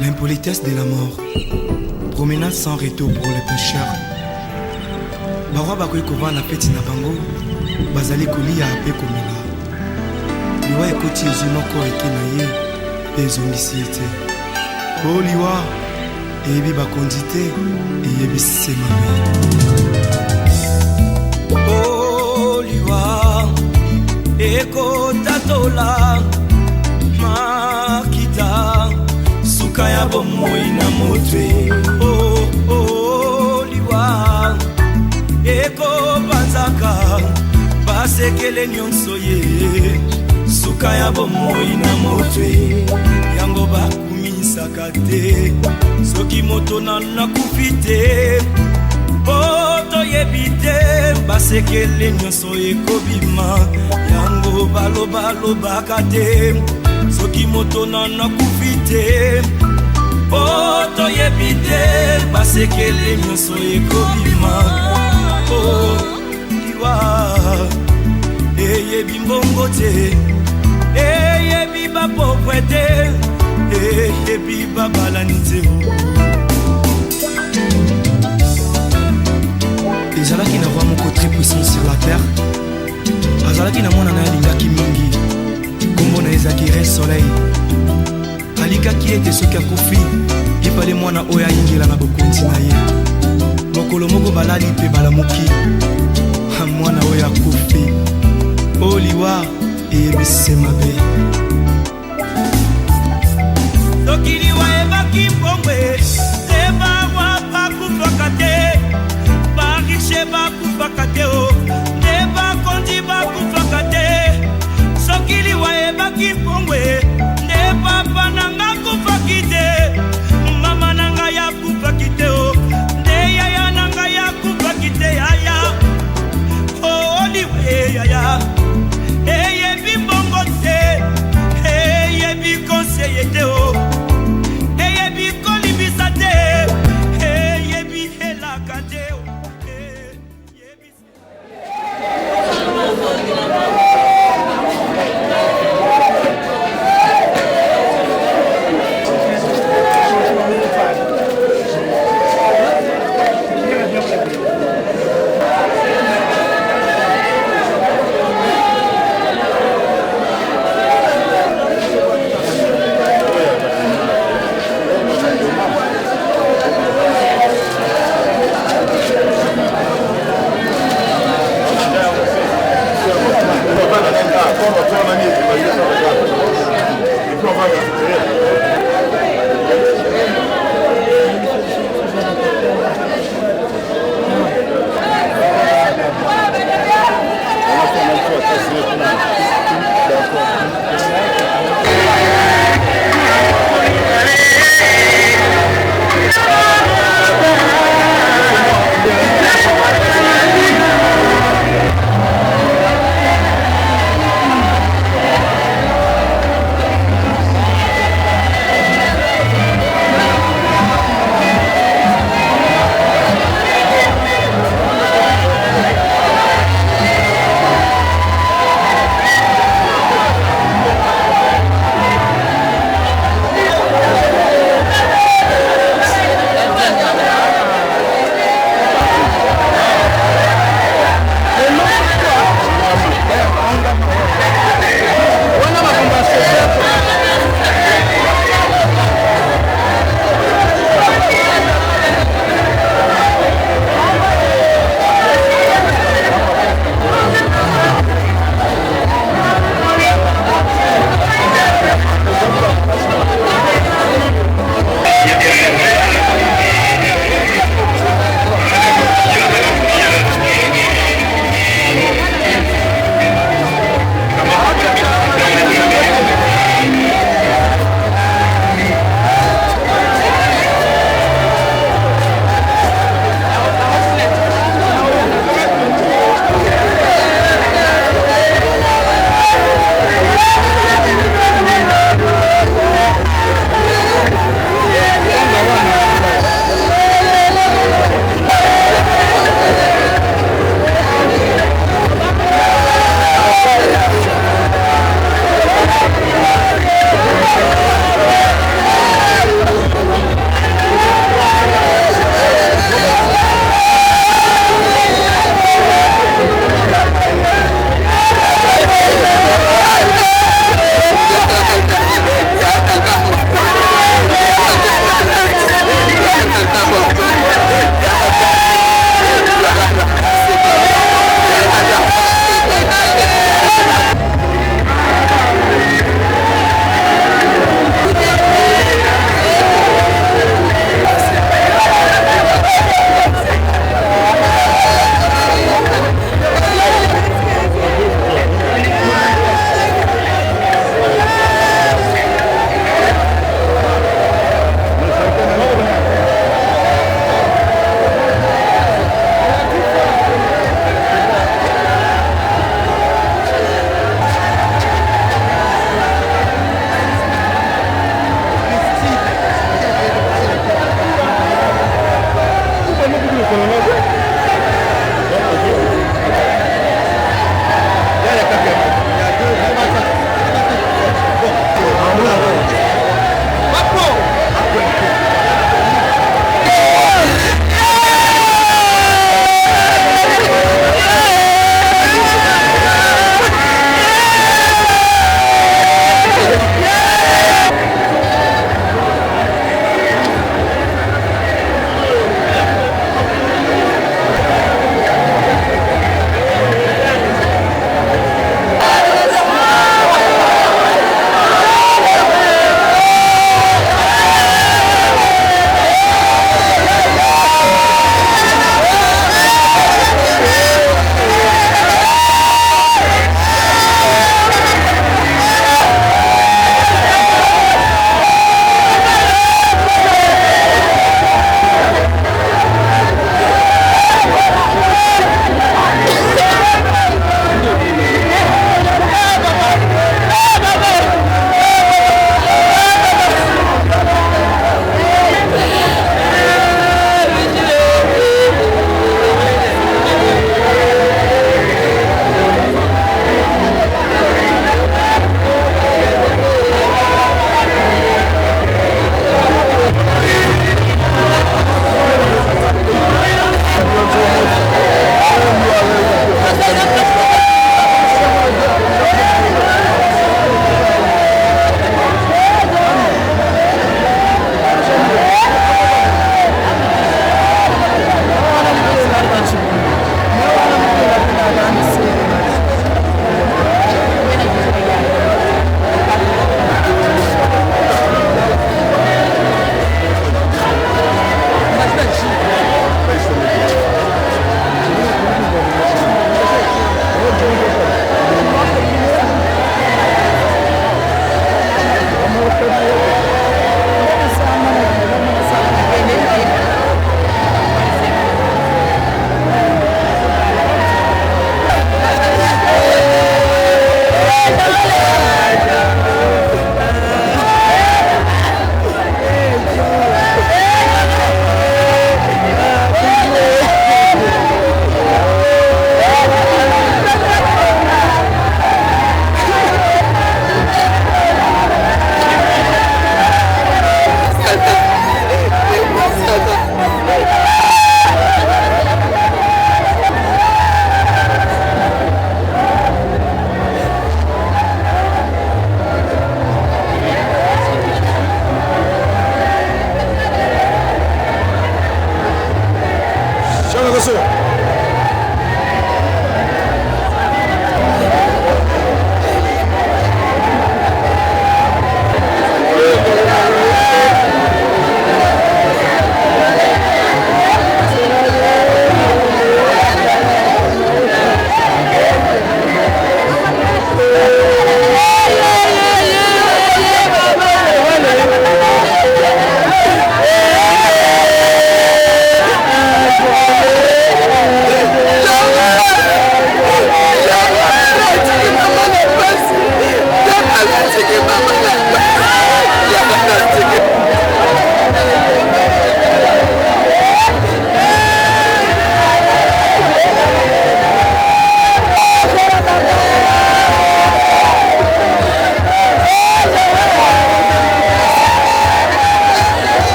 L'impolitesse de la mort. Promenade sans retour pour les pécheurs. Barwa bakoy kova na peti na bango. Bazali kolia ape komela. Liwa ekoti ezumoko eke na ye. Ezongisi ete. O liwa. Eyebi bakondi te. Eyebi semame. O liwa. Eko tatola. Makita. Sukaya bomoi na motwe. Oh, oh, liwa. Eko banzaka. Basekele nyonso ye. Sukaya bomoi na motwe. Yango bakumisaka te. Soki moto na nakufite. Poto yebite. Basekele nyonso ekobima. Yango baloba kate. Soki moto na nakufite. Poto yebite. Basekele nyonso ekobima. Oh, liwa. Eyebi mbongo te. Eyebi bapokwe te. Eyebi babalani te. Ezalaki na roi moko très puissant sur la terre. Azalaki na mwana na ye alingaki mingi. Kombo na ezaki Re Soleil. Alikaki ete soki akufi epale mwana oyo ayingela na bokonzi na ye. Mokolo moko balali mpe balamuki. Mwana oyo akufi. O liwa eyebisi mabe. Soki liwa ebaki mbongwe. Tebarwa bakufaka te. Bariche bakufaka te o. Tebakondi bakufaka te. Soki liwa ebaki mbongwe. Ne papa nanga kufaki te. Mama nanga ya kufaki te o. Ne yaya nanga ya kufaki te yaya. Oh liwe yaya. Eyebi mbongo te. Eyebi konseye te o. Eyebi kolibisa te. Eyebi helaka te o.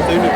S'il vous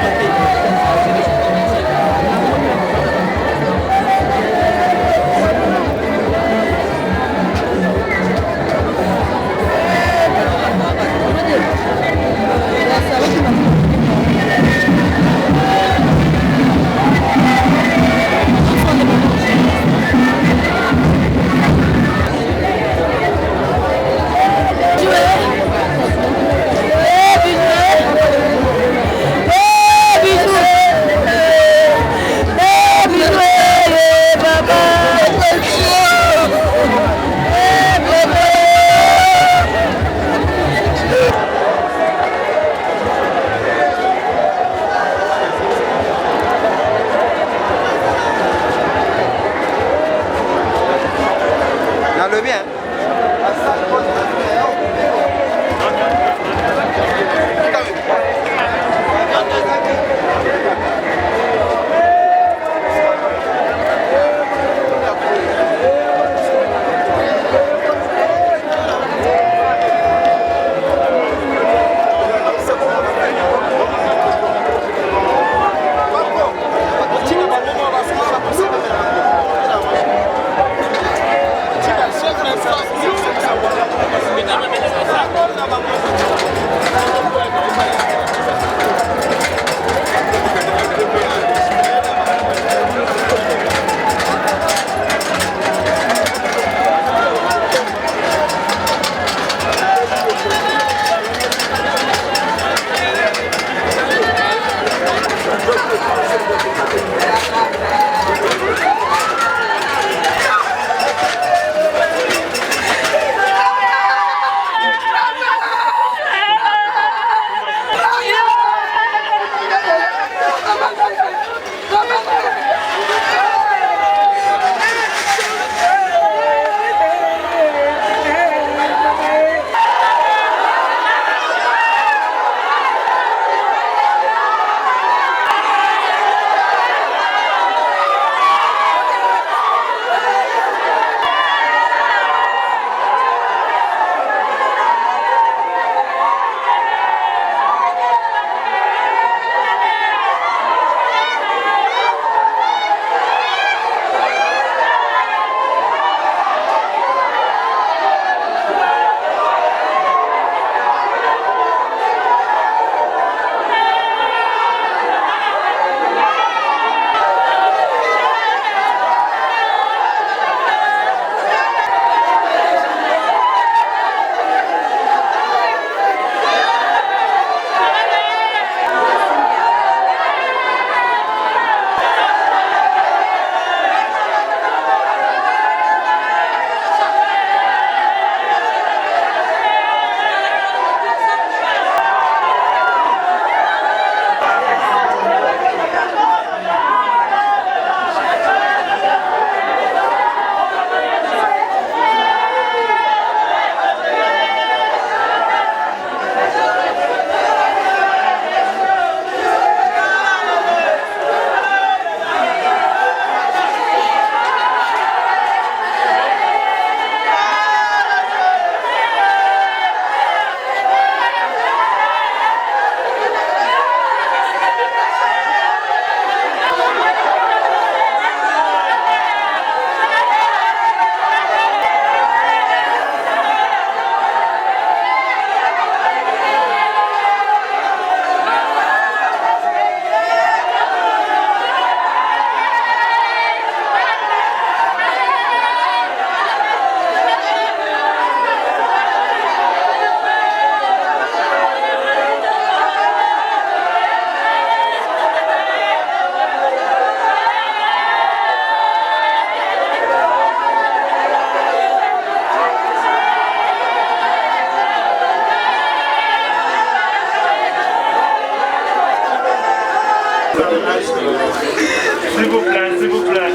plaît, s'il vous plaît.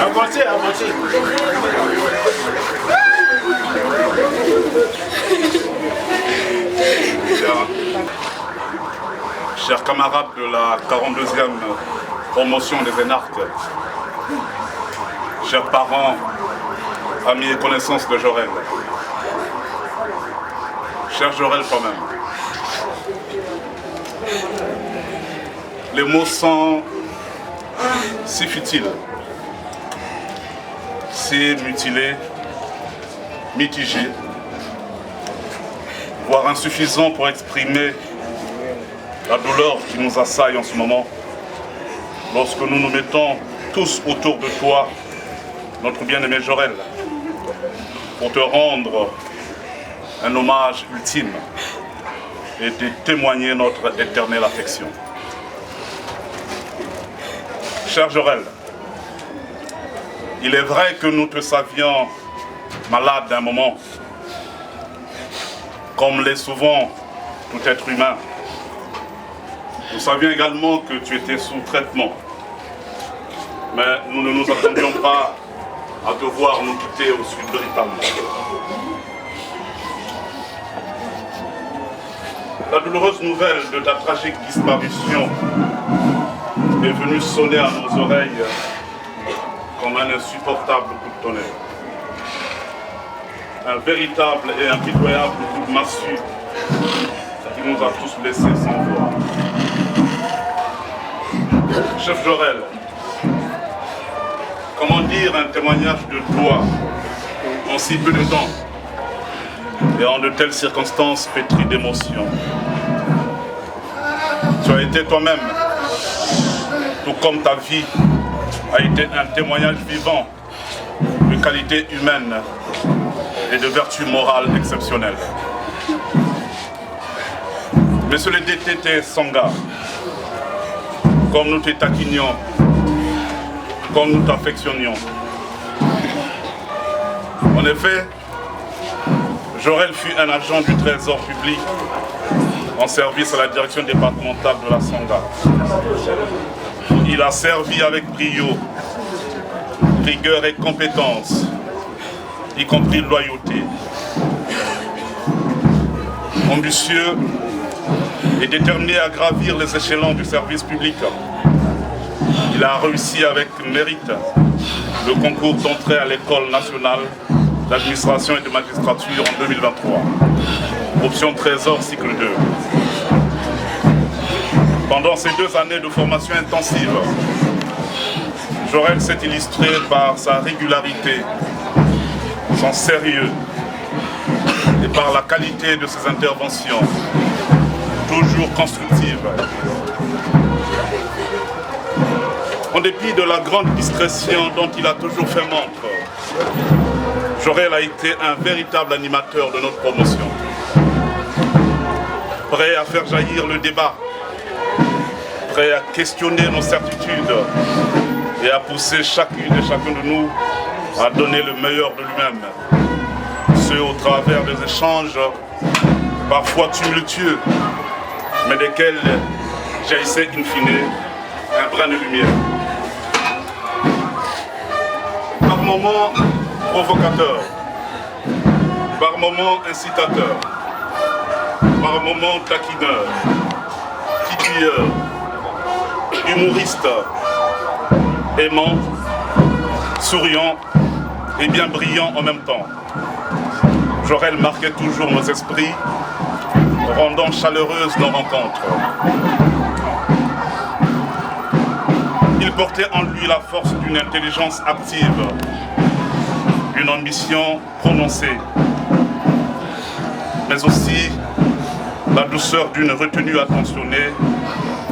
Avancez, avancez. Chers camarades de la 42e promotion des énarques, chers parents, amis et connaissances de Jorel, Cher Jorel, toi-même, les mots sont si futiles, si mutilés, mitigés, voire insuffisants pour exprimer la douleur qui nous assaille en ce moment, lorsque nous nous mettons tous autour de toi, notre bien-aimé Jorel, pour te rendre un hommage ultime et de témoigner notre éternelle affection. Cher Jorel, il est vrai que nous te savions malade d'un moment, comme l'est souvent tout être humain. Nous savions également que tu étais sous traitement, mais nous ne nous attendions pas à te voir nous quitter aussi brutalement. La douloureuse nouvelle de ta tragique disparition est venue sonner à nos oreilles comme un insupportable coup de tonnerre. Un véritable et impitoyable coup de massue qui nous a tous laissés sans voix. Chef Jorel, comment dire un témoignage de toi en si peu de temps et en de telles circonstances pétries d'émotions? Tu as été toi-même, tout comme ta vie a été un témoignage vivant de qualité humaine et de vertu morale exceptionnelle. Monsieur le DTT Sanga, comme nous te taquinions, comme nous t'affectionnions. En effet, Jorel fut un agent du Trésor public en service à la direction départementale de la Sanga. Il a servi avec brio, rigueur et compétence, y compris loyauté. Ambitieux et déterminé à gravir les échelons du service public, il a réussi avec mérite le concours d'entrée à l'École nationale d'administration et de magistrature en 2023, option Trésor cycle 2. Pendant ces 2 années de formation intensive, Jorel s'est illustré par sa régularité, son sérieux et par la qualité de ses interventions, toujours constructives. En dépit de la grande discrétion dont il a toujours fait montre, Jorel a été un véritable animateur de notre promotion, prêt à faire jaillir le débat, prêt à questionner nos certitudes et à pousser chacune et chacun de nous à donner le meilleur de lui-même, ce au travers des échanges parfois tumultueux, mais desquels jaillissait in fine un brin de lumière. Par moments provocateur, par moments incitateur, par moments taquineur, titilleur, humoriste, aimant, souriant et bien brillant en même temps. Jorel marquait toujours nos esprits, rendant chaleureuse nos rencontres. Il portait en lui la force d'une intelligence active, d'une ambition prononcée, mais aussi la douceur d'une retenue attentionnée,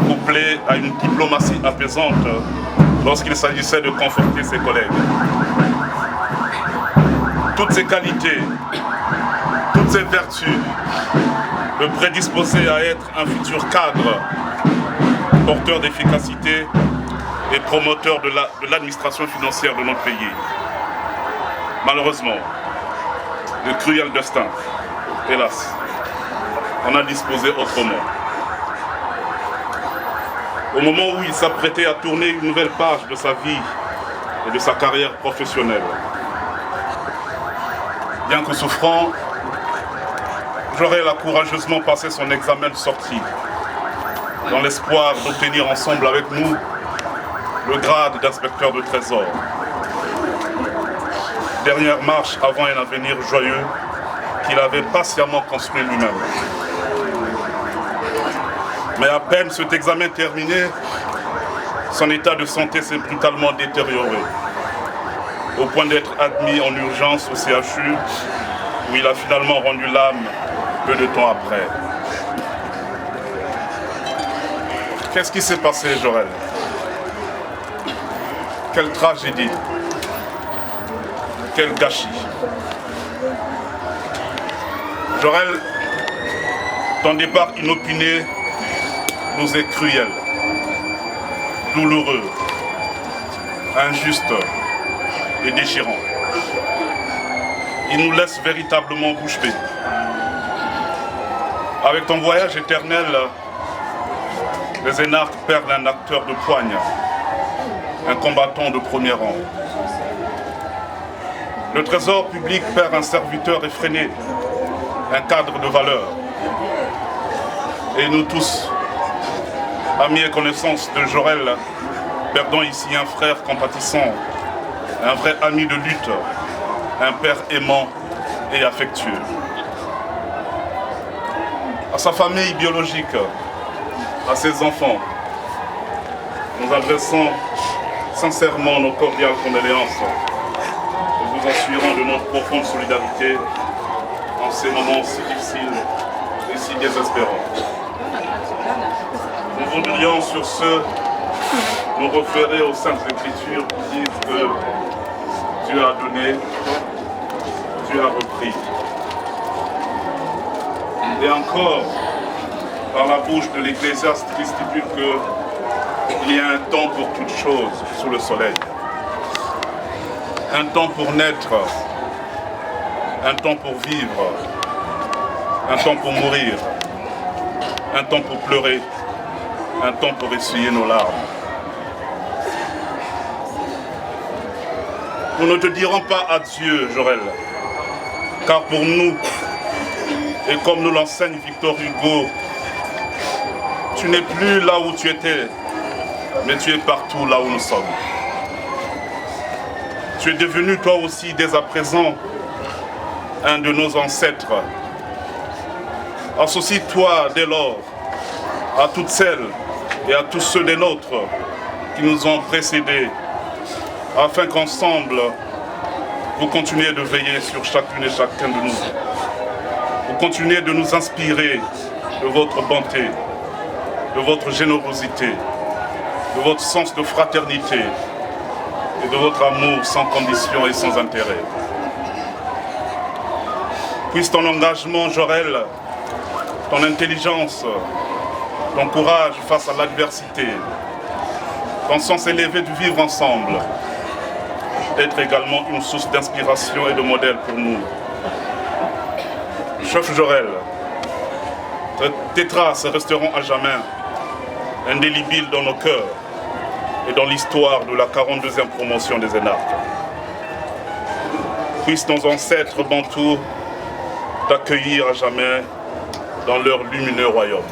couplée à une diplomatie apaisante lorsqu'il s'agissait de conforter ses collègues. Toutes ces qualités, toutes ces vertus le prédisposaient à être un futur cadre, porteur d'efficacité et promoteur de l'administration financière de notre pays. Malheureusement, le cruel destin, hélas, en a disposé autrement. Au moment où il s'apprêtait à tourner une nouvelle page de sa vie et de sa carrière professionnelle, bien que souffrant, Jorel a courageusement passé son examen de sortie, dans l'espoir d'obtenir ensemble avec nous le grade d'inspecteur de trésor. Dernière marche avant un avenir joyeux qu'il avait patiemment construit lui-même. Mais à peine cet examen terminé, son état de santé s'est brutalement détérioré, au point d'être admis en urgence au CHU, où il a finalement rendu l'âme peu de temps après. Qu'est-ce qui s'est passé, Jorel? Quelle tragédie, quel gâchis. Jorel, ton départ inopiné nous est cruel, douloureux, injuste et déchirant. Il nous laisse véritablement bouche bée. Avec ton voyage éternel, les énarques perdent un acteur de poigne, un combattant de premier rang. Le trésor public perd un serviteur effréné, un cadre de valeur. Et nous tous, amis et connaissances de Jorel, perdons ici un frère compatissant, un vrai ami de lutte, un père aimant et affectueux. À sa famille biologique, à ses enfants, nous adressons sincèrement nos cordiales condoléances et vous assurons de notre profonde solidarité en ces moments si difficiles et si désespérants. Nous voudrions sur ce nous référer aux Saintes Écritures qui disent que Dieu a donné, Dieu a repris. Et encore, par la bouche de l'Ecclésiaste qui stipule qu'il y a un temps pour toute chose sous le soleil. Un temps pour naître, un temps pour vivre, un temps pour mourir, un temps pour pleurer, un temps pour essuyer nos larmes. Nous ne te dirons pas adieu, Jorel, car pour nous, et comme nous l'enseigne Victor Hugo, tu n'es plus là où tu étais, mais tu es partout là où nous sommes. Tu es devenu toi aussi dès à présent un de nos ancêtres. Associe-toi dès lors à toutes celles et à tous ceux des nôtres qui nous ont précédés, afin qu'ensemble, vous continuiez de veiller sur chacune et chacun de nous. Vous continuez de nous inspirer de votre bonté, de votre générosité, de votre sens de fraternité et de votre amour sans condition et sans intérêt. Puisse ton engagement, Jorel, ton intelligence, ton courage face à l'adversité, ton sens élevé de vivre ensemble, être également une source d'inspiration et de modèle pour nous. Chef Jorel, tes traces resteront à jamais indélébiles dans nos cœurs et dans l'histoire de la 42e promotion des énarques. Puissent nos ancêtres bantous t'accueillir à jamais dans leur lumineux royaume.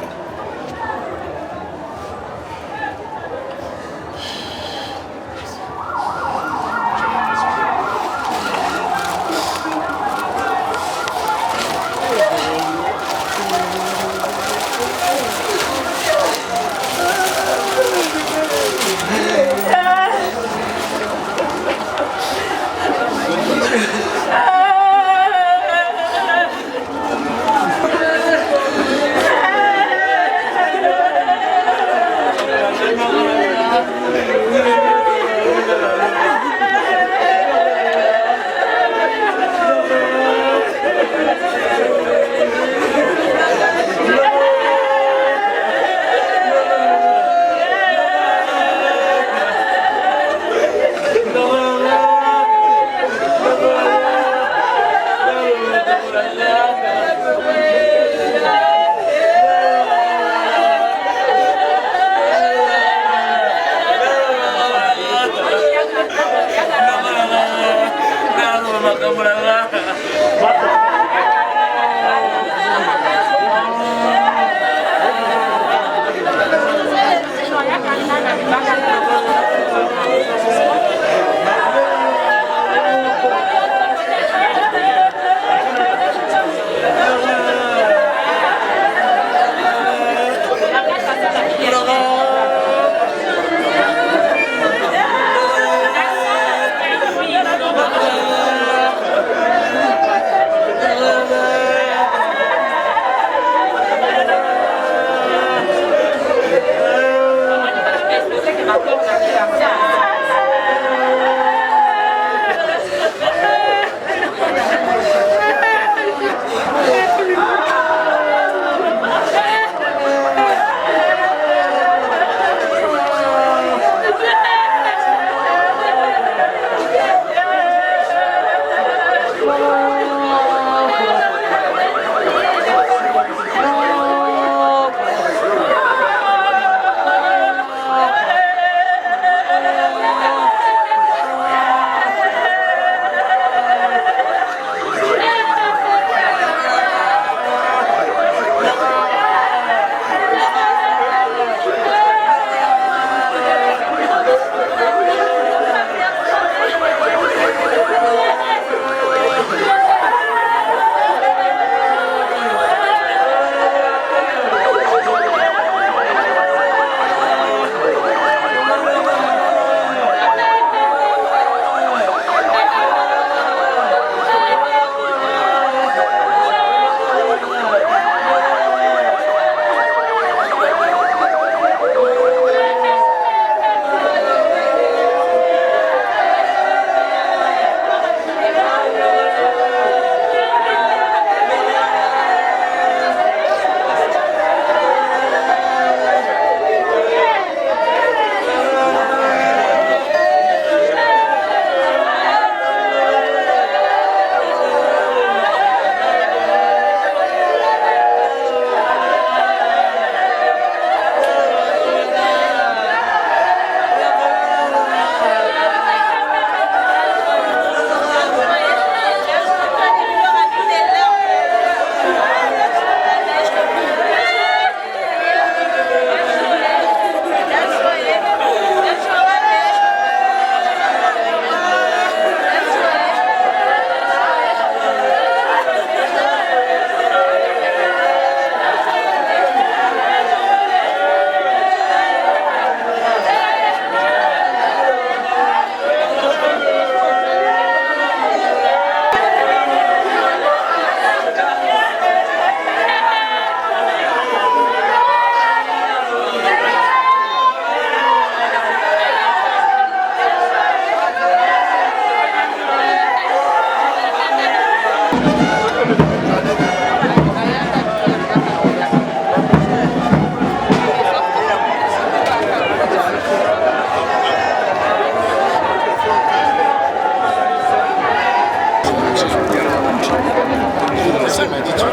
ça, il m'a dit tu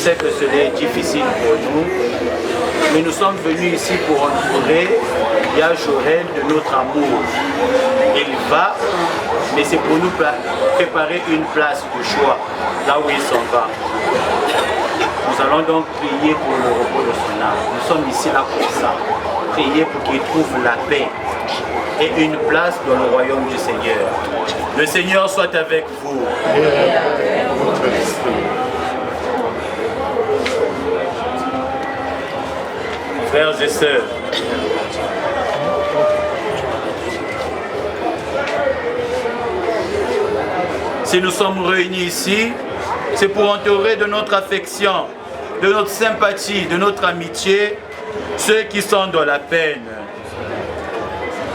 sais que ce est difficile pour nous, mais nous sommes venus ici pour entourer Yahjorel de notre amour. Il va, mais c'est pour nous préparer une place de choix, là où il s'en va. Nous allons donc prier pour le repos de son âme. Nous sommes ici là pour ça. Prier pour qu'il trouve la paix et une place dans le royaume du Seigneur. Le Seigneur soit avec vous. Frères et sœurs, si nous sommes réunis ici, c'est pour entourer de notre affection, de notre sympathie, de notre amitié, ceux qui sont dans la peine.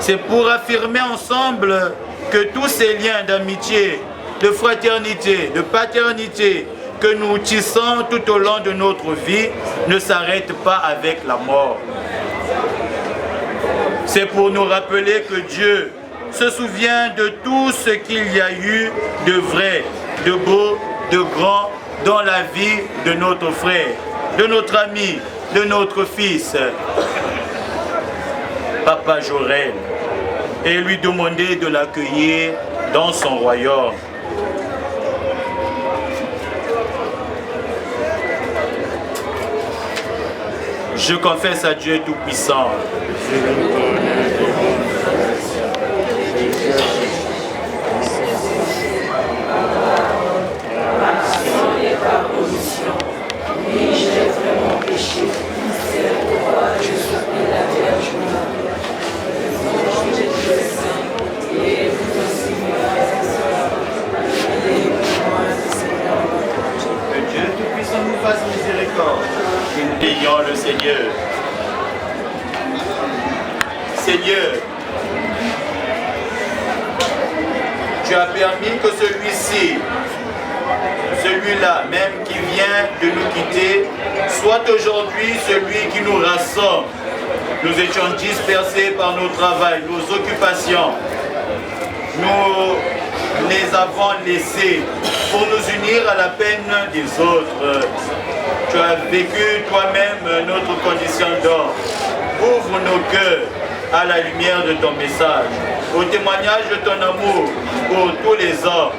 C'est pour affirmer ensemble que tous ces liens d'amitié, de fraternité, de paternité que nous tissons tout au long de notre vie ne s'arrêtent pas avec la mort. C'est pour nous rappeler que Dieu se souvient de tout ce qu'il y a eu de vrai, de beau, de grand dans la vie de notre frère, de notre ami, de notre fils, Papa Jorel, et lui demander de l'accueillir dans son royaume. Je confesse à Dieu Tout-Puissant. Prions le Seigneur. Seigneur, tu as permis que celui-ci, celui-là même qui vient de nous quitter, soit aujourd'hui celui qui nous rassemble. Nous étions dispersés par nos travails, nos occupations. Nous les avons laissés pour nous unir à la peine des autres. Tu as vécu toi-même notre condition d'homme. Ouvre nos cœurs à la lumière de ton message, au témoignage de ton amour pour tous les hommes.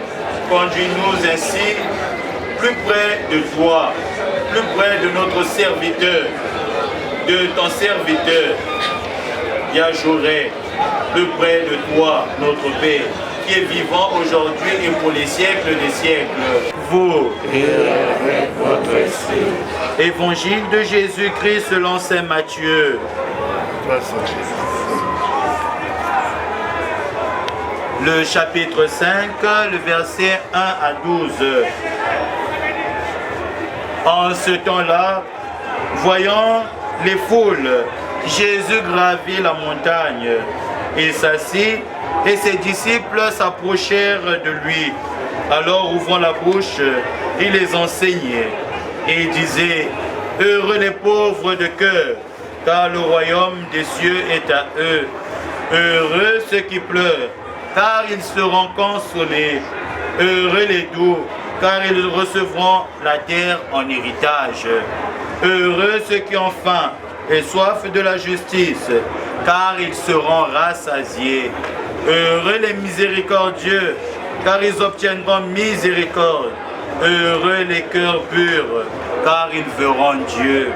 Conduis-nous ainsi plus près de toi, plus près de notre serviteur, de ton serviteur, Yahjorel, plus près de toi, notre Père, qui est vivant aujourd'hui et pour les siècles des siècles. Vous, et avec votre esprit. Évangile de Jésus-Christ selon saint Matthieu. Le chapitre 5, le verset 1 à 12. En ce temps-là, voyant les foules, Jésus gravit la montagne. Il s'assit et ses disciples s'approchèrent de lui. Alors, ouvrant la bouche, il les enseignait et disait: heureux les pauvres de cœur, car le royaume des cieux est à eux. Heureux ceux qui pleurent, car ils seront consolés. Heureux les doux, car ils recevront la terre en héritage. Heureux ceux qui ont faim et soif de la justice, car ils seront rassasiés. Heureux les miséricordieux, car ils obtiendront miséricorde. Heureux les cœurs purs, car ils verront Dieu.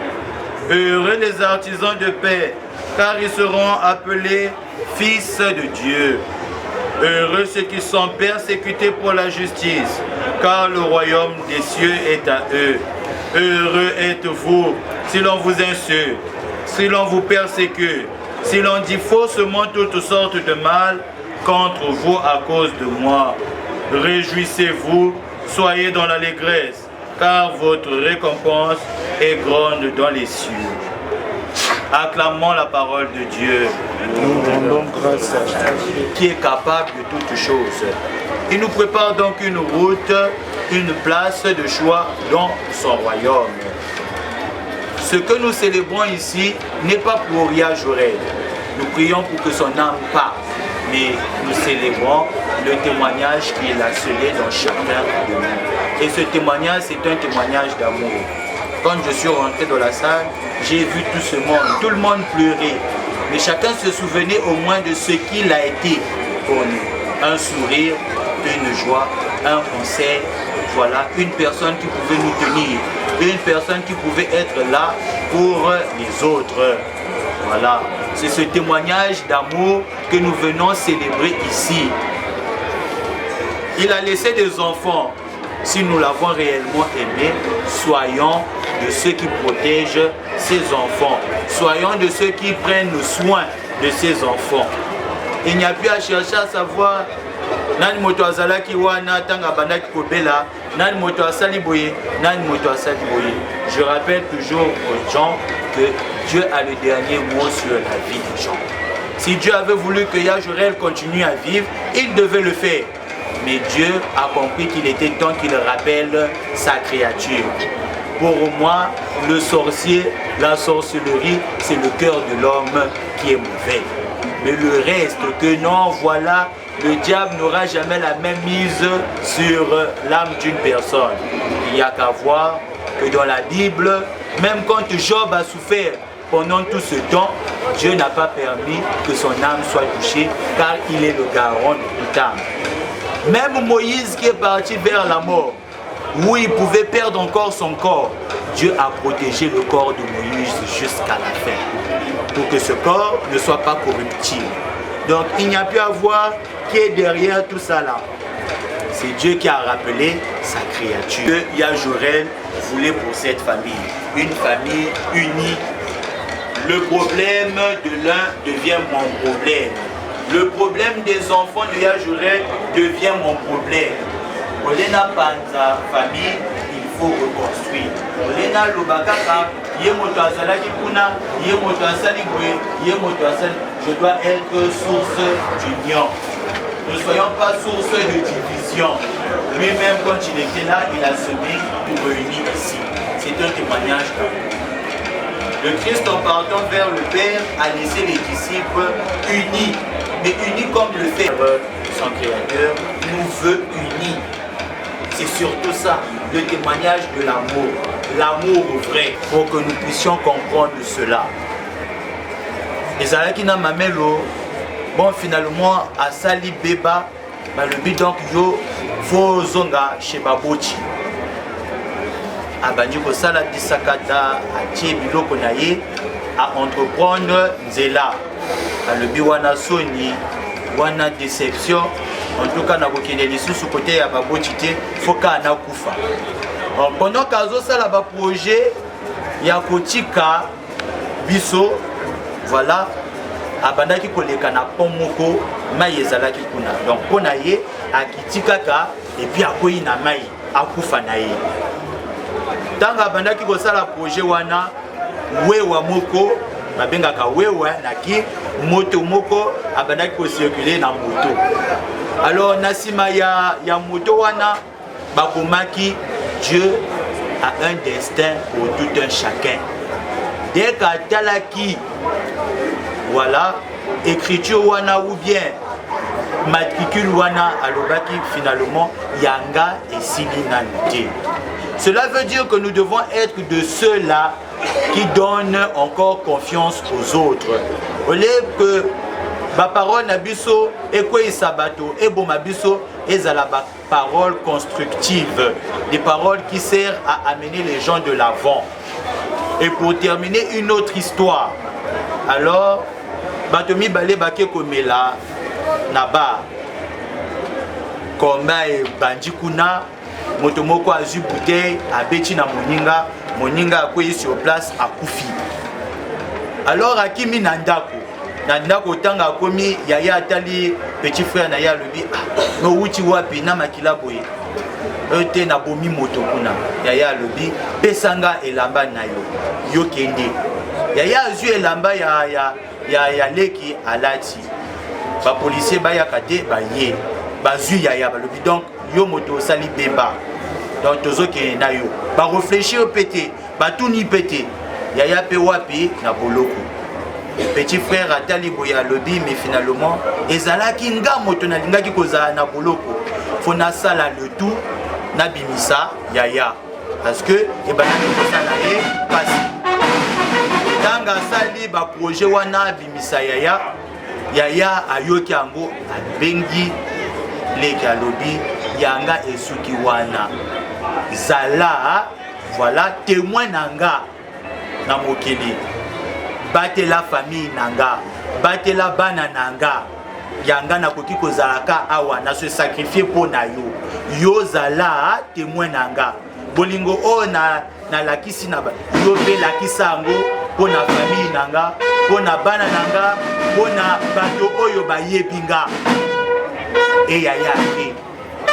Heureux les artisans de paix, car ils seront appelés fils de Dieu. Heureux ceux qui sont persécutés pour la justice, car le royaume des cieux est à eux. Heureux êtes-vous si l'on vous insulte, si l'on vous persécute, si l'on dit faussement toutes sortes de mal contre vous à cause de moi. Réjouissez-vous, soyez dans l'allégresse, car votre récompense est grande dans les cieux. Acclamons la parole de Dieu. Nous rendons grâce à Dieu qui est capable de toutes choses. Il nous prépare donc une route, une place de choix dans son royaume. Ce que nous célébrons ici n'est pas pour Yahjorel. Nous prions pour que son âme parte, mais nous célébrons le témoignage qu'il a scellé dans chacun de nous. Et ce témoignage, c'est un témoignage d'amour. Quand je suis rentré dans la salle, j'ai vu tout ce monde. Tout le monde pleurait. Mais chacun se souvenait au moins de ce qu'il a été pour nous. Un sourire, une joie, un conseil. Voilà, une personne qui pouvait nous tenir. Une personne qui pouvait être là pour les autres. Voilà, c'est ce témoignage d'amour que nous venons célébrer ici. Il a laissé des enfants. Si nous l'avons réellement aimé, soyons de ceux qui protègent ces enfants. Soyons de ceux qui prennent soin de ces enfants. Il n'y a plus à chercher à savoir nani moto azalaki wana tanga bandaki kobela, nani moto asali boye, nani moto asali boye. Je rappelle toujours aux gens que Dieu a le dernier mot sur la vie des gens. Si Dieu avait voulu que Yajurel continue à vivre, il devait le faire. Mais Dieu a compris qu'il était temps qu'il rappelle sa créature. Pour moi, le sorcier, la sorcellerie, c'est le cœur de l'homme qui est mauvais. Mais le reste, que non, voilà, le diable n'aura jamais la même mise sur l'âme d'une personne. Il n'y a qu'à voir que dans la Bible, même quand Job a souffert pendant tout ce temps, Dieu n'a pas permis que son âme soit touchée, car il est le garant de toute âme. Même Moïse qui est parti vers la mort, où il pouvait perdre encore son corps, Dieu a protégé le corps de Moïse jusqu'à la fin, pour que ce corps ne soit pas corruptible. Donc il n'y a plus à voir qui est derrière tout ça là. C'est Dieu qui a rappelé sa créature. Yajurel voulait pour cette famille, une famille unie. Le problème de l'un devient mon problème. Le problème des enfants de Yajurel devient mon problème. Olena Panza, famille, il faut reconstruire. Olena Lobakaka, Yemoto Azalaki Kuna, Yemoto Asali Boué, Yemoto Asali. Je dois être source d'union. Ne soyons pas source de division. Lui-même, quand il était là, il a semé pour réunir ici. C'est un témoignage. Le Christ, en partant vers le Père, a laissé les disciples unis. Mais unis comme le fait son Créateur nous veut unis. C'est surtout ça, le témoignage de l'amour. L'amour vrai, pour que nous puissions comprendre cela. Et Zalaki na mamelo, bon finalement, à Sali Beba, le but donc yo, faut zonga chez Baboti. Abandiko Sala Bisakata, à Tchebiloko Naye, à entreprendre Nzela. Le but wana Sony, wana déception. En tout cas, nous avons des sous côté à Baboti, il faut qu'on ait Koufa. Pendant qu'Azo Sala ba projet, il y a Kotika, Bisso. Voilà, abandaki koleka na pomoko mai ezalaki kuna. Donc pona ye akitikaka et puis akoyi na mai akufa na ye. Tanga abandaki kosala projet wana wewa moko babengaka wewa naki moto moko abandaki ko circuler na moto. Alors nasima ya moto wana bakomaki Dieu a un destin pour tout un chacun. Dès qu'atalaki voilà, écriture wana ou bien matricule wana alobaki finalement yanga et silinalité. Cela veut dire que nous devons être de ceux-là qui donnent encore confiance aux autres. Au lieu que ma parole nabiso et quoi sabato et bon mabiso et la parole constructive, des paroles qui servent à amener les gens de l'avant. Et pour terminer, une autre histoire. Alors, Batomi Balé Baké Komela, Naba, Komba et Bandikuna, Motomoko a eu bouteille, a Beti na Moninga, Moninga a couillé sur place à Koufi. Alors, Akimi Nandako, Nandako Tanga Komi, Yaya Atali, petit frère Naya Lubi, no Wuti Wapi, Namakila Boye. Ete na bomi motokuna yaya lobi pesanga elamba nayo yo kende yaya azu elamba ya leki alati ba policier ba yakate ba ye bazu yaya ba lobi donc yo moto sali beba donc tozo ke na yo ba réfléchir pété ba tout ni pété yaya pe wapi na boloko petit frère atali boya lobi mais finalement ezalaki nga moto na lingaki kozala na boloko fona sala le tout Nabimisa Yaya parce que ebandaki kosala ye pasi ntango asali baprojet wana abimisa yaya ayoki yango abengi leki alobi yanga esuki wana zala voilà témoin nanga na mokili batela famille nanga batela bana nanga yanga nakoki kozalaka awa na se sacrifier mpo na yo zala témoin nanga bolingo oyo nalakisi na yo mpe lakisa yango mpo na famille nanga mpo na bana nanga mpo na bato oyo bayebi nga eyaya te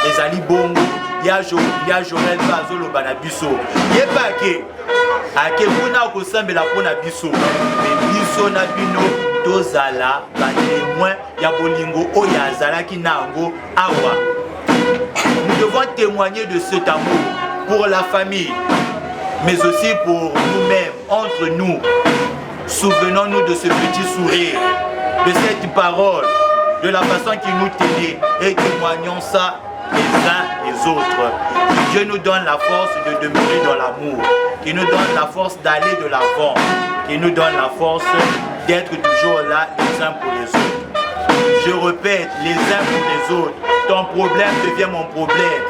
ezali bongo ya Joël mpe azoloba na biso yeba ke ake kuna kosambela mpo na biso me biso na bino tozala batémoin ya bolingo oyo azalaki na yango awa. Nous devons témoigner de cet amour pour la famille, mais aussi pour nous-mêmes, entre nous. Souvenons-nous de ce petit sourire, de cette parole, de la façon qui nous tenait et témoignons ça les uns les autres. Dieu nous donne la force de demeurer dans l'amour, qui nous donne la force d'aller de l'avant, qui nous donne la force d'être toujours là les uns pour les autres. Je répète, les uns pour les autres. Ton problème devient mon problème.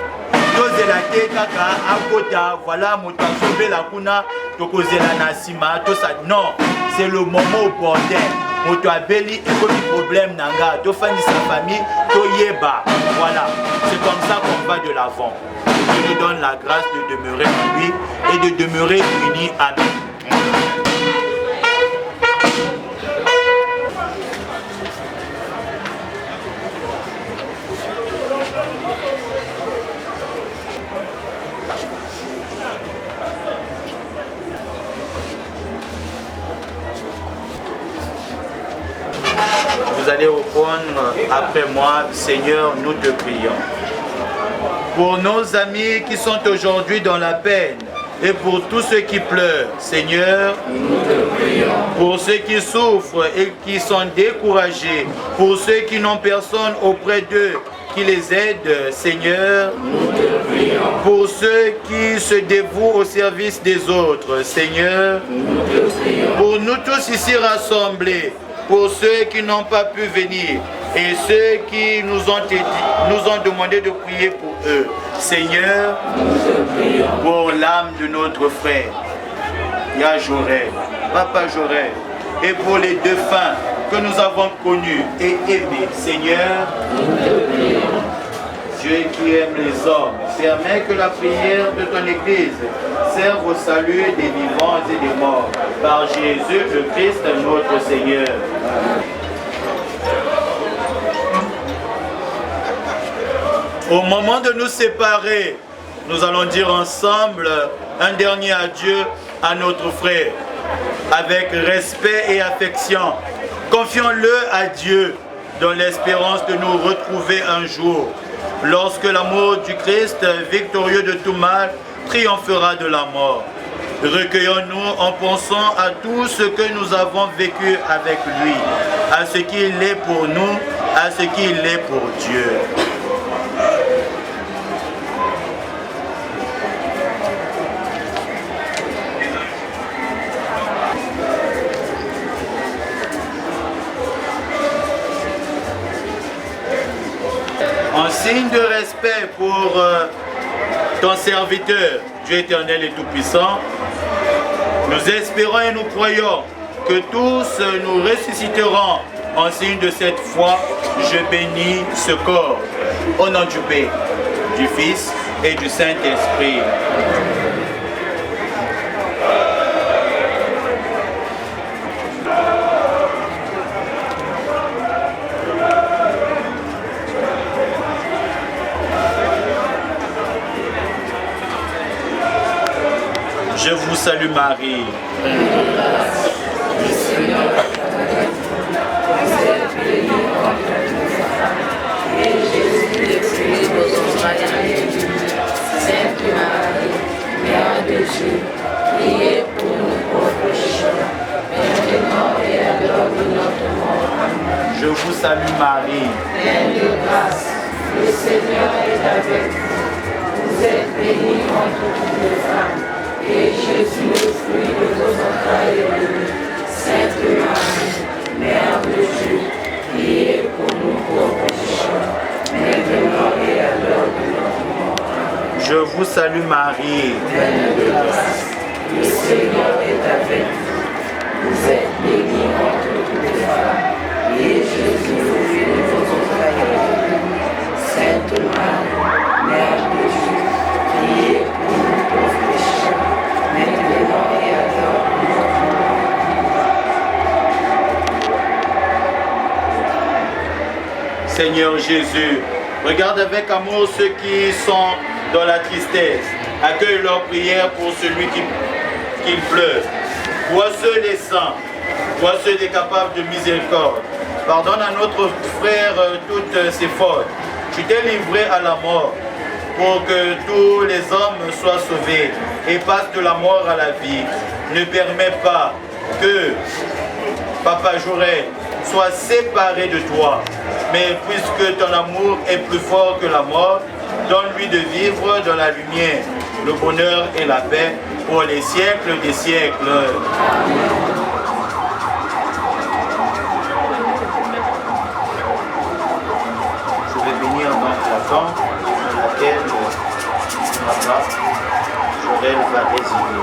Tozela te kaka akota voilà moto azobela kuna tokozela na sima to ça non, c'est le moment opportun. Moto abeli ekomi problème nanga to fani sa famille to yeba. Voilà, c'est comme ça qu'on va de l'avant. Dieu nous donne la grâce de demeurer en lui et de demeurer unis. Amen. Vous allez répondre après moi, Seigneur, nous te prions. Pour nos amis qui sont aujourd'hui dans la peine et pour tous ceux qui pleurent, Seigneur, nous te prions. Pour ceux qui souffrent et qui sont découragés, pour ceux qui n'ont personne auprès d'eux qui les aide, Seigneur, nous te prions. Pour ceux qui se dévouent au service des autres, Seigneur, nous te prions. Pour nous tous ici rassemblés, pour ceux qui n'ont pas pu venir et ceux qui nous ont demandé de prier pour eux. Seigneur, pour l'âme de notre frère, Ya Jorel, Papa Jorel, et pour les défunts que nous avons connus et aimés, Seigneur, Dieu qui aime les hommes, permet que la prière de ton Église serve au salut des vivants et des morts. Par Jésus le Christ, notre Seigneur. Au moment de nous séparer, nous allons dire ensemble un dernier adieu à notre frère. Avec respect et affection, confions-le à Dieu dans l'espérance de nous retrouver un jour, lorsque l'amour du Christ, victorieux de tout mal, triomphera de la mort. Recueillons-nous en pensant à tout ce que nous avons vécu avec lui, à ce qu'il est pour nous, à ce qu'il est pour Dieu. En signe de respect pour ton serviteur, Dieu éternel et tout-puissant, nous espérons et nous croyons que tous nous ressusciterons en signe de cette foi. Je bénis ce corps. Au nom du Père, du Fils et du Saint-Esprit. Je vous salue Marie. Je vous salue Marie. Pleine de grâce, le Seigneur est avec vous. Vous êtes bénie entre toutes les femmes, et Jésus, le fruit de vos entrailles, est béni. Sainte Marie, Mère de Dieu, priez pour nous pauvres pécheurs, maintenant et à l'heure de notre mort. Amen. Je vous salue Marie, Pleine de grâce, le Seigneur est avec vous. Vous êtes bénie entre toutes les femmes, et Jésus, le fruit de vos entrailles, est béni. Sainte Marie, Mère de Dieu, priez pour nous pauvres pécheurs, maintenant et à l'heure de notre mort. Seigneur Jésus, regarde avec amour ceux qui sont dans la tristesse. Accueille leurs prières pour celui qui pleure. Vois ceux les saints, vois ceux des capables de miséricorde. Pardonne à notre frère toutes ses fautes. Tu t'es livré à la mort pour que tous les hommes soient sauvés et passent de la mort à la vie. Ne permets pas que Papa Jorel soit séparé de toi. Mais puisque ton amour est plus fort que la mort, donne-lui de vivre dans la lumière, le bonheur et la paix pour les siècles des siècles. Je vais bénir donc la tente dans laquelle Papa Jorel va résider.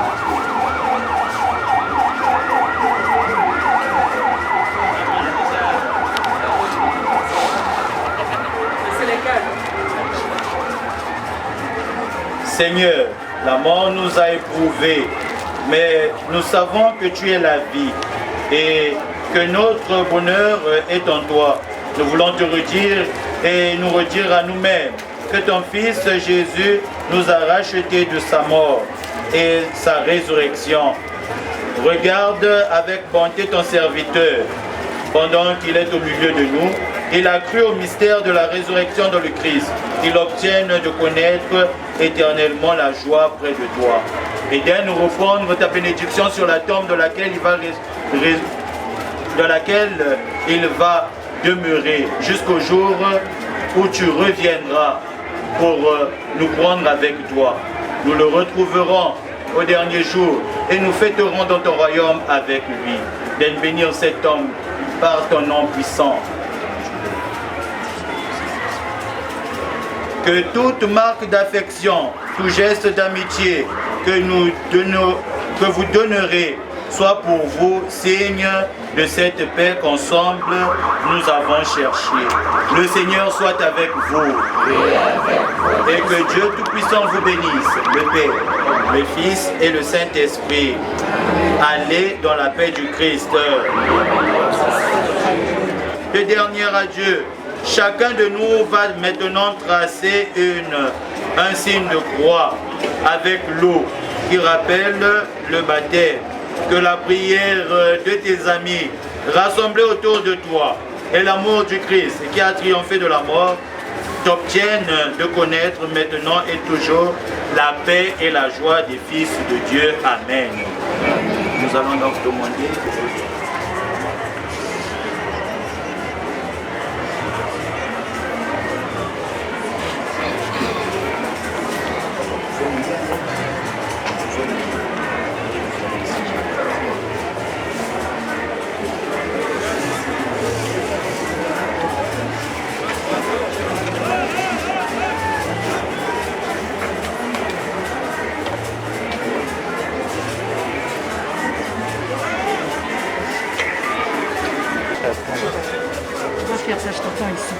Seigneur, la mort nous a éprouvés, mais nous savons que tu es la vie et que notre bonheur est en toi. Nous voulons te redire et nous redire à nous-mêmes que ton Fils Jésus nous a rachetés de sa mort et sa résurrection. Regarde avec bonté ton serviteur pendant qu'il est au milieu de nous. Il a cru au mystère de la résurrection dans le Christ, qu'il obtienne de connaître éternellement la joie près de toi. Et de nous répandre ta bénédiction sur la tombe dans laquelle il va demeurer jusqu'au jour où tu reviendras pour nous prendre avec toi. Nous le retrouverons au dernier jour et nous fêterons dans ton royaume avec lui. D'être bénir cet homme par ton nom puissant. Que toute marque d'affection, tout geste d'amitié que vous donnerez soit pour vous signe de cette paix qu'ensemble nous avons cherchée. Le Seigneur soit avec vous et que Dieu Tout-Puissant vous bénisse, le Père, le Fils et le Saint-Esprit. Allez dans la paix du Christ. Le dernier adieu. Chacun de nous va maintenant tracer un signe de croix avec l'eau qui rappelle le baptême. Que la prière de tes amis rassemblés autour de toi et l'amour du Christ qui a triomphé de la mort t'obtiennent de connaître maintenant et toujours la paix et la joie des fils de Dieu. Amen. Nous allons donc demander. Ça, je t'entends ici.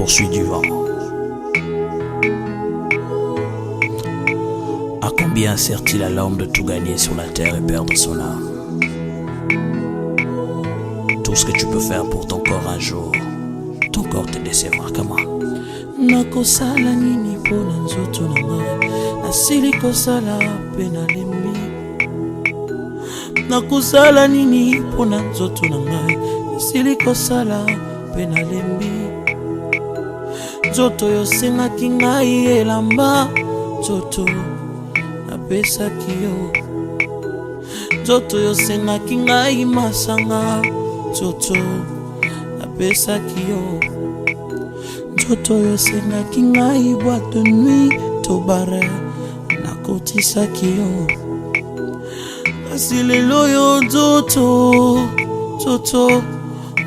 poursuit du vent. À combien sert-il à l'homme de tout gagner sur la terre et perdre son âme? Tout tout ce que tu peux faire pour ton corps un jour, ton corps te décevra. Comment? Nakosala nini pona nzoto na ngai, nasili kosala pe nalembi. Nakosala nini pona nzoto na ngai, nasili kosala pe nalembi. Nzoto yosengaki ngai elamba, nzoto napesaki yo. Nzoto yosengaki ngai masanga, nzoto napesaki yo. Nzoto yosengaki ngai boîte de nuit to bare, nakotisaki yo. Kasi lelo yo nzoto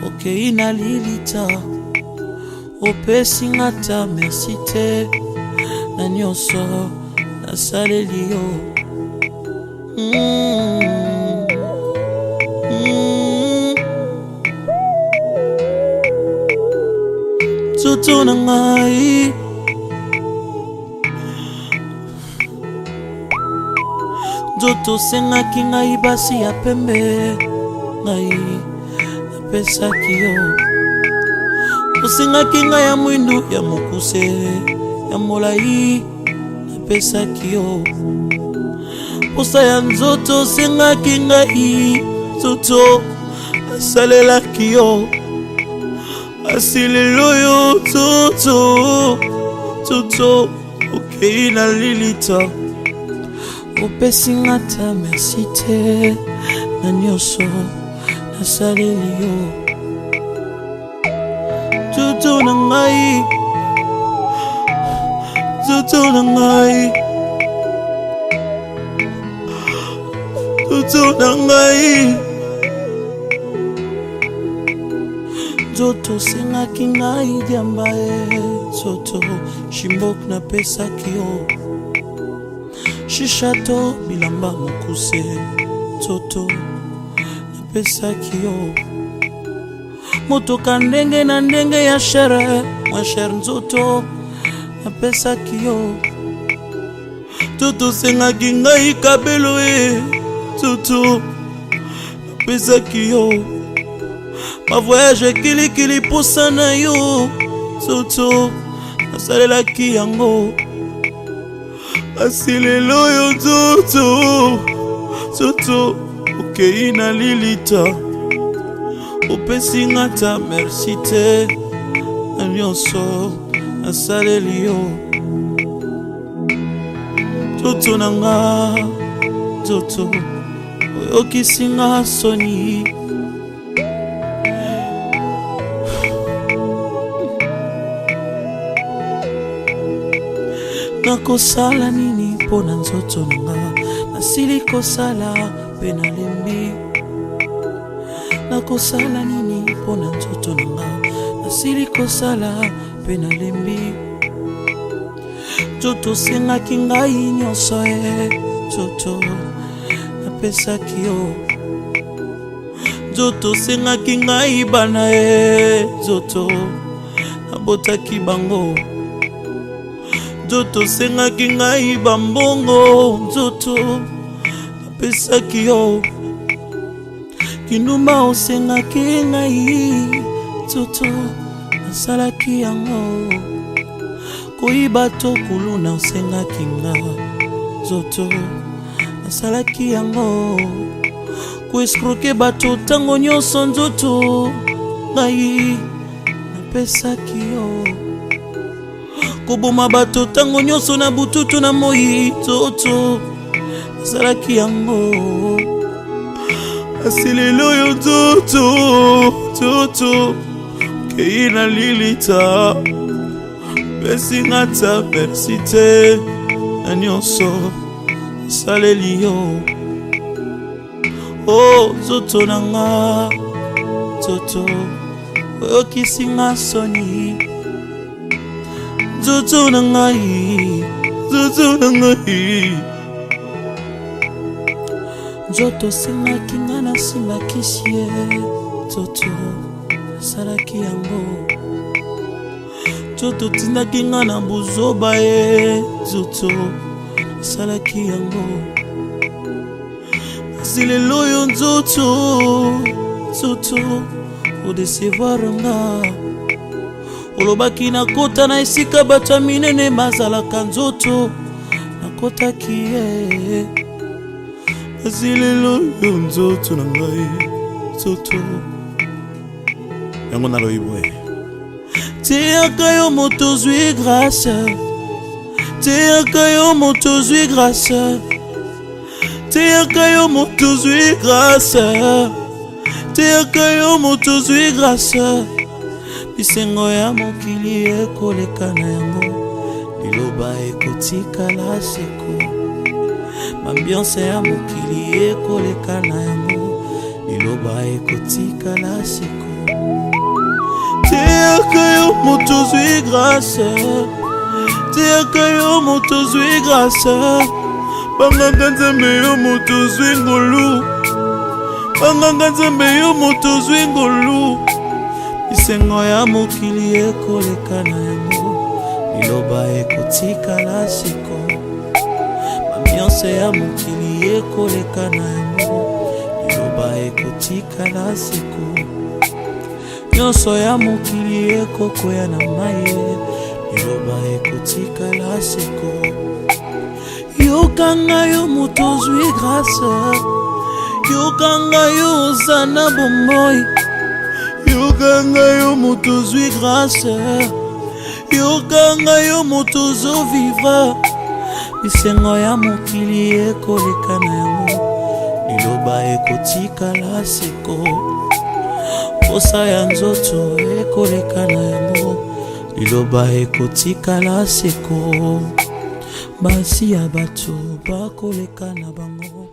okei na lilita, opesi nga ta merci te na nyonso nasaleli yo. Nzoto na ngai, nzoto sengaki ngai basi ya pembe, ngai napesaki yo. Osengaki ngai ya mwindu ya mokuse ya molai, napesaki yo. Posa ya nzoto sengaki ngai, nzoto nasalelaki yo. Asi lelo yo nzoto okei na lilita, opesi nga ta merci te na nyonso nasaleli yo. Nzoto na ngai, nzoto na ngai, nzoto na ngai. Nzoto sengaki ngai diamba nzoto shimbok napesaki yo. Shishato bilamba mokuse, nzoto napesaki yo. Motoka ndenge na ndenge ya shere, mwa shere nzoto napesaki yo. Nzoto sengaki ngai kabelo nzoto napesaki yo. Ma voyage kilikili posa na yo, nzoto nasalelaki yango. Asi lelo yo nzoto okei na lilita, opesi nga ta merci te na nyonso nasaleli yo. Nzoto na nga, nzoto oyokisi nga soni. Nakosala nini pona nzoto nanga, nasili kosala pe nalembi. Nakosala nini pona nzoto nanga, nasili kosala pe nalembi. Nzoto sengaki ngai nyonso nzoto napesaki yo. Nzoto sengaki ngai bana nzoto nabotaki bango. Nzoto sengaki ngai bambongo, nzoto napesaki yo. Kinuma osengaki ngai, nzoto nasalaki yango. Koyiba to kuluna osengaki nga, nzoto nasalaki yango. Koeskroke bato tango nyonso, nzoto ngai napesaki yo. Koboma bato tango nyonso na bututu na moi, nzoto nasalaki yango. Asi lelo yo nzoto okei na lilita, pesi nga ta merci te na nyonso nasaleli yo. Oh nzoto na nga, nzoto oyokisi nga soni. Nzoto na ngai, nzoto na ngai. Nzoto sengaki nga nasimbakisi ye, nzoto nasalaki yango. Nzoto tindaki nga na buzoba nzoto nasalaki yango. Kasi lelo yo nzoto kodecevoir nga olobaki nakota na esika bato ya minene bazalaka nzoto nakotaki ye kasi lelo yo nzoto na ngai nzoto yango naloyi boye teyaka yo moto zwi grâce teyaka yo moto zwi grâce teyaka yo moto zwi grâce teyaka yo moto zwi grâce bisengo ya mokili ekoleka na yango liloba ekotikala seko ambiance ya mokili ekoleka na yango liloba ekotikala seko teyaka yo moto zwi grâce teyaka yo moto zwi grâce banganga nzambe yo moto zwi ngolu banganga nzambe yo moto zwi ngolu bisengo ya mokili ekoleka na yango liloba ekotikala seko ambiance ya mokili ekoleka na yango liloba ekotikala seko nyonso ya mokili ekokwea na mai liloba ekotikala seko yokanga yo moto zwi grâce yokanga yo oza na bomoi yokanga yo moto zwi grâce yokanga yo moto zo vivre bisengo ya mokili ekoleka na yango liloba ekotikala seko posa ya nzoto ekoleka na yango liloba ekotikala seko basi ya bato bakoleka na bango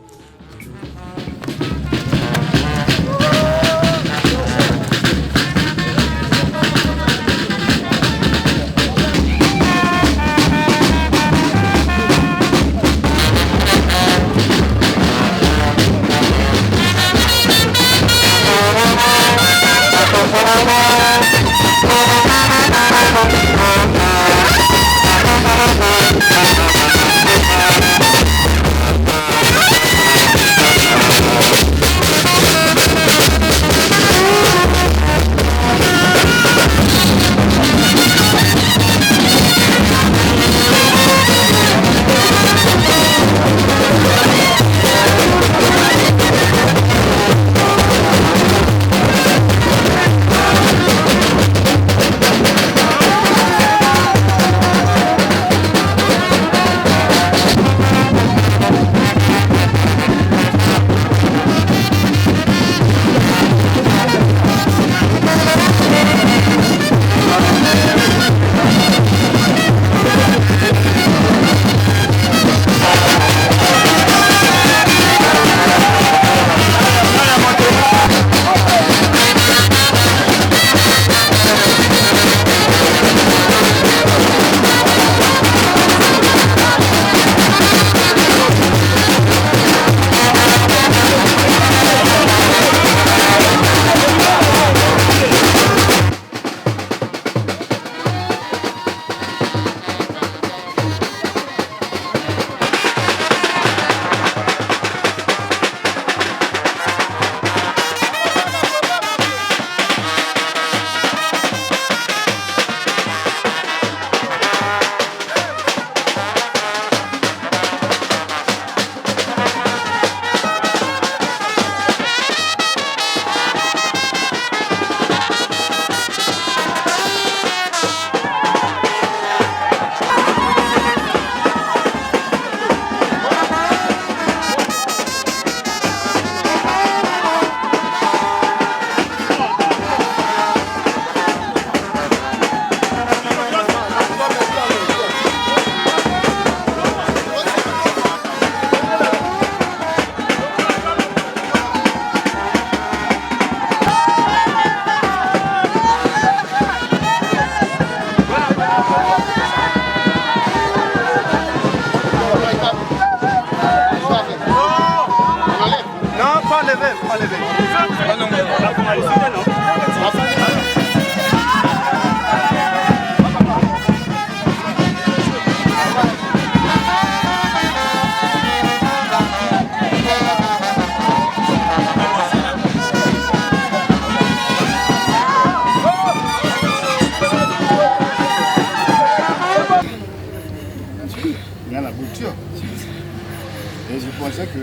que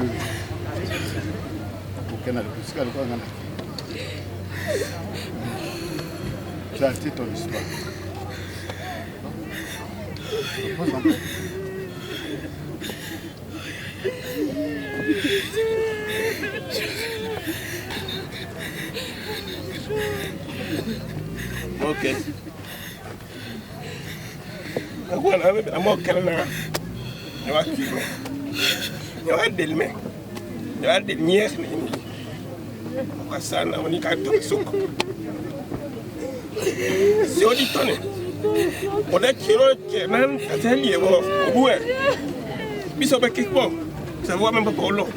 aucun n'a le plus qu'à le voir. Clarté ton histoire. Ok. Agora a moca na. Eu aqui. Eu adelme. Eu adelme. Passando a única toxoco. Se eu ditone. Pode querer que não atende o bué. Biso ba kikbo. Ça va même pas pour l'eau.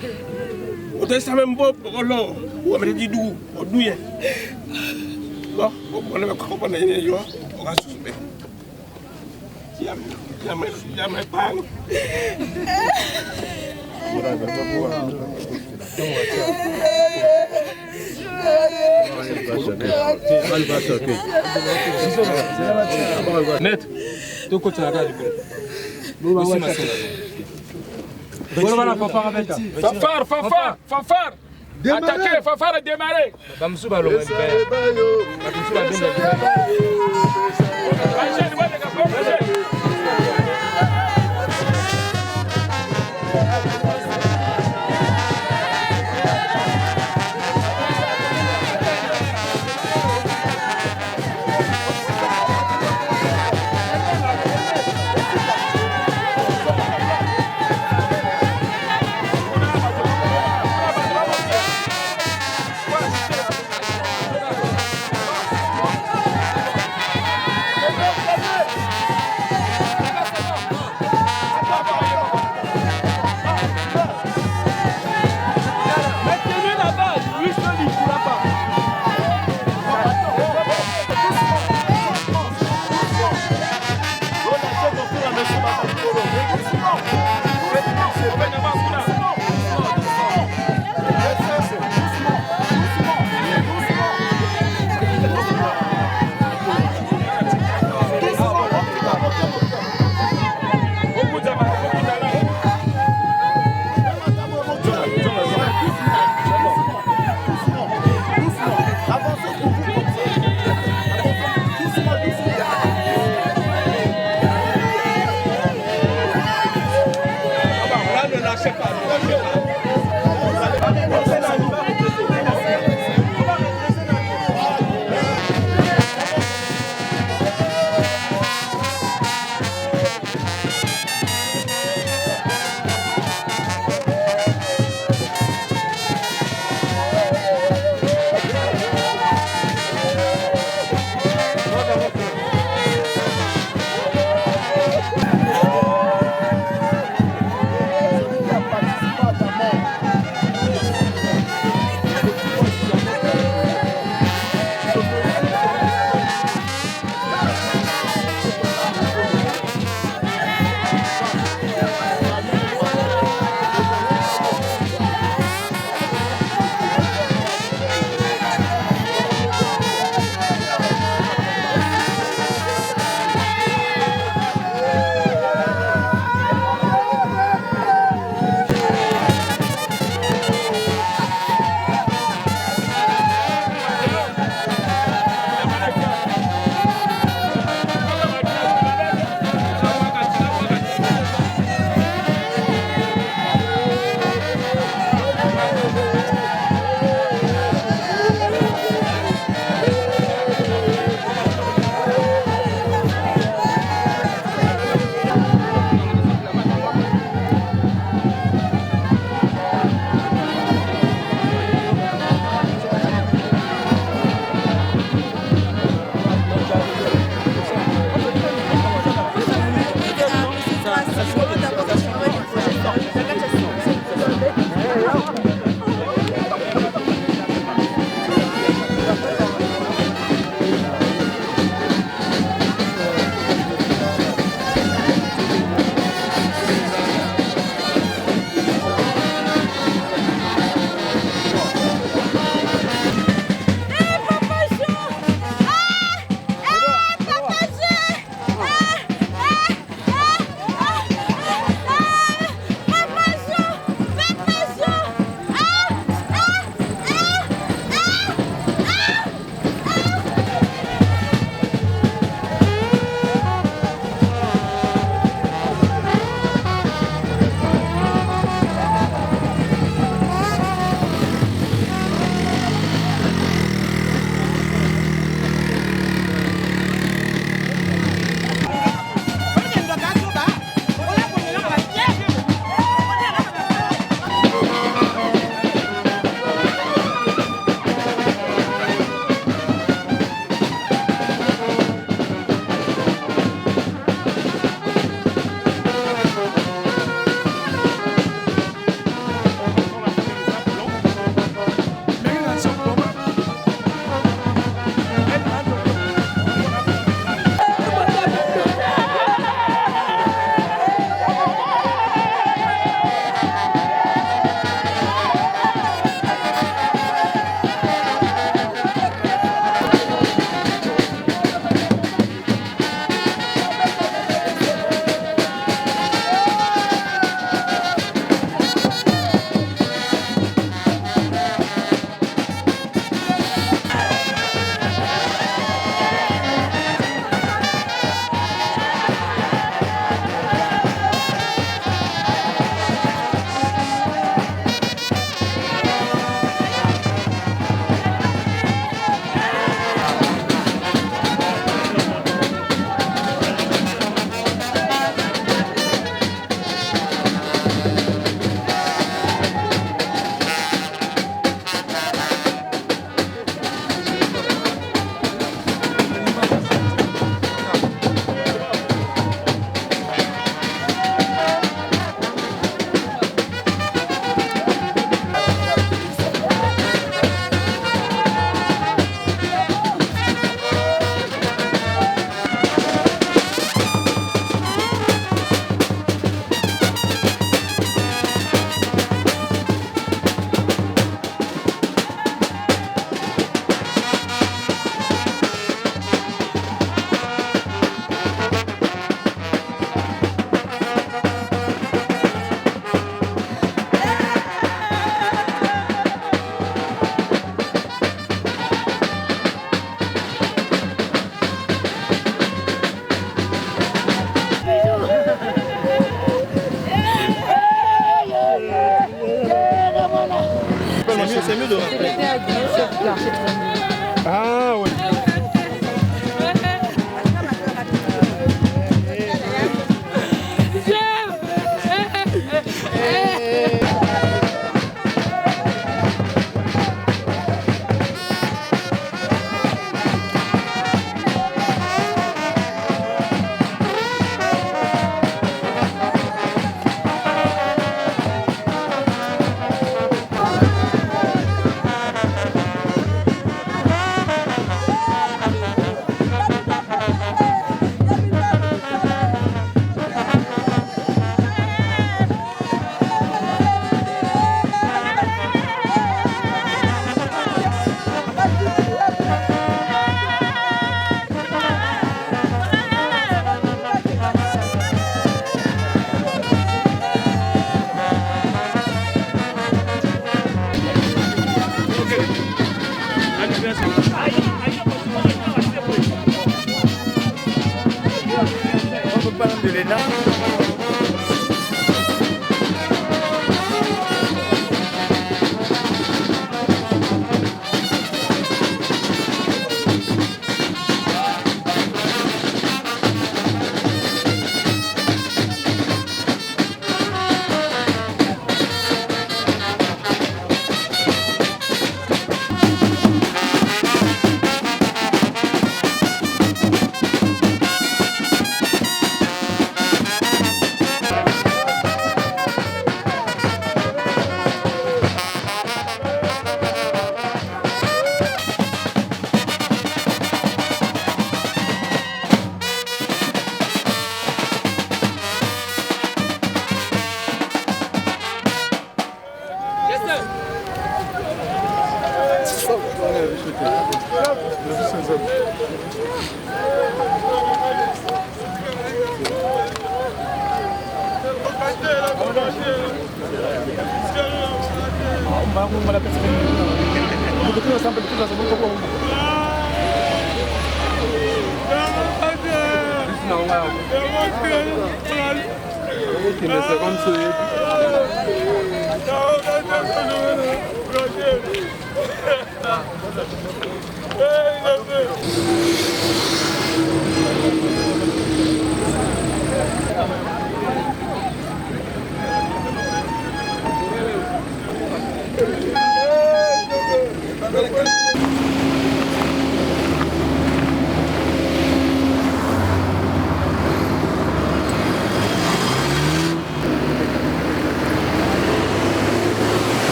O te sa même pas pour l'eau. O me dit d'où o douye. Bon, on ne va pas comprendre rien yo. On va suspect. Jamais pas. Net, tu côté la radio. Fanfare. Attaquez, fanfare démarrer. On peut parler de l'ENA.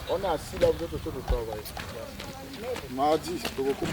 On est assis là, vous êtes autour de travail. Mardi, c'est beaucoup.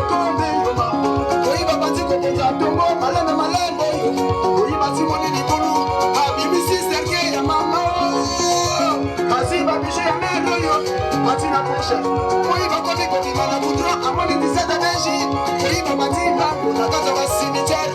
Tombe Matina Poche, oui, va comme il va la poudre, à moins de 17 ADJ, oui, va Matina, pour la case de la cimetière.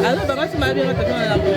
Alors, papa, tu m'as bien retenu à la boue.